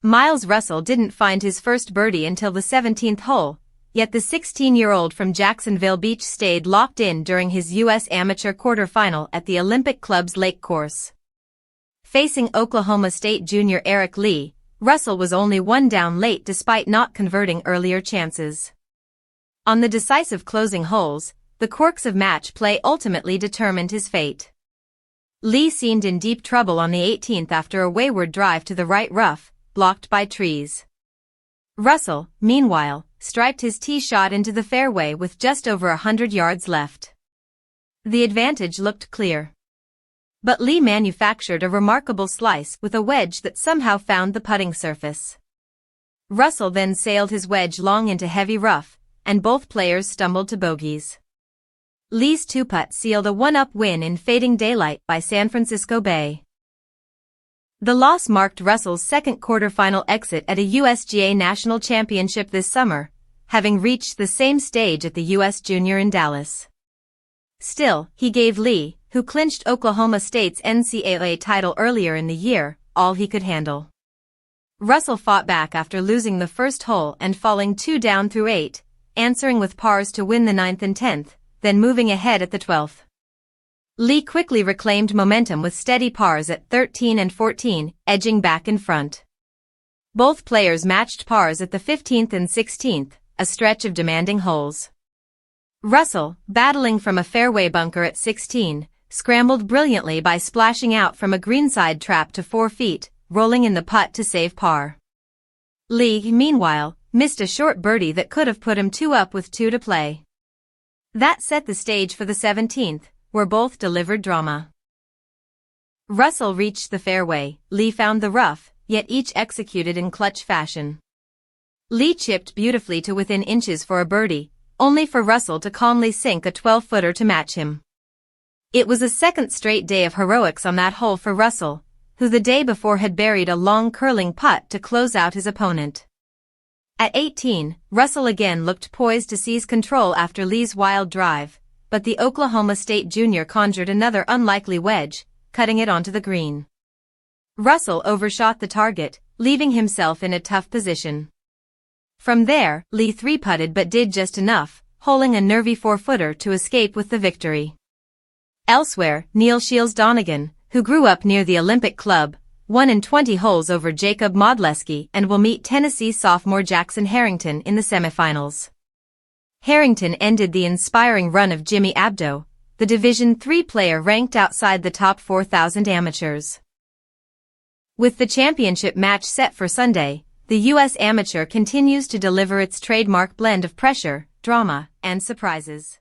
Miles Russell didn't find his first birdie until the 17th hole, yet the 16-year-old from Jacksonville Beach stayed locked in during his U.S. Amateur quarterfinal at the Olympic Club's Lake Course. Facing Oklahoma State junior Eric Lee, Russell was only one down late despite not converting earlier chances. On the decisive closing holes, the quirks of match play ultimately determined his fate. Lee seemed in deep trouble on the 18th after a wayward drive to the right rough, blocked by trees. Russell, meanwhile, striped his tee shot into the fairway with just over 100 yards left. The advantage looked clear. But Lee manufactured a remarkable slice with a wedge that somehow found the putting surface. Russell then sailed his wedge long into heavy rough, and both players stumbled to bogeys. Lee's two-putt sealed a one-up win in fading daylight by San Francisco Bay. The loss marked Russell's second quarterfinal exit at a USGA National Championship this summer, having reached the same stage at the U.S. Junior in Dallas. Still, he gave Lee, who clinched Oklahoma State's NCAA title earlier in the year, all he could handle. Russell fought back after losing the first hole and falling 2 down through 8, answering with pars to win the 9th and 10th, then moving ahead at the 12th. Lee quickly reclaimed momentum with steady pars at 13 and 14, edging back in front. Both players matched pars at the 15th and 16th, a stretch of demanding holes. Russell, battling from a fairway bunker at 16, scrambled brilliantly by splashing out from a greenside trap to 4 feet, rolling in the putt to save par. Lee, meanwhile, missed a short birdie that could have put him 2 up with 2 to play. That set the stage for the 17th, where both delivered drama. Russell reached the fairway, Lee found the rough, yet each executed in clutch fashion. Lee chipped beautifully to within inches for a birdie, only for Russell to calmly sink a 12-footer to match him. It was a second straight day of heroics on that hole for Russell, who the day before had buried a long curling putt to close out his opponent. At 18, Russell again looked poised to seize control after Lee's wild drive, but the Oklahoma State junior conjured another unlikely wedge, cutting it onto the green. Russell overshot the target, leaving himself in a tough position. From there, Lee 3-putted but did just enough, holing a nervy 4-footer to escape with the victory. Elsewhere, Neil Shields Donegan, who grew up near the Olympic Club, won in 20 holes over Jacob Modleski and will meet Tennessee sophomore Jackson Harrington in the semifinals. Harrington ended the inspiring run of Jimmy Abdo, the Division III player ranked outside the top 4,000 amateurs. With the championship match set for Sunday, the U.S. Amateur continues to deliver its trademark blend of pressure, drama, and surprises.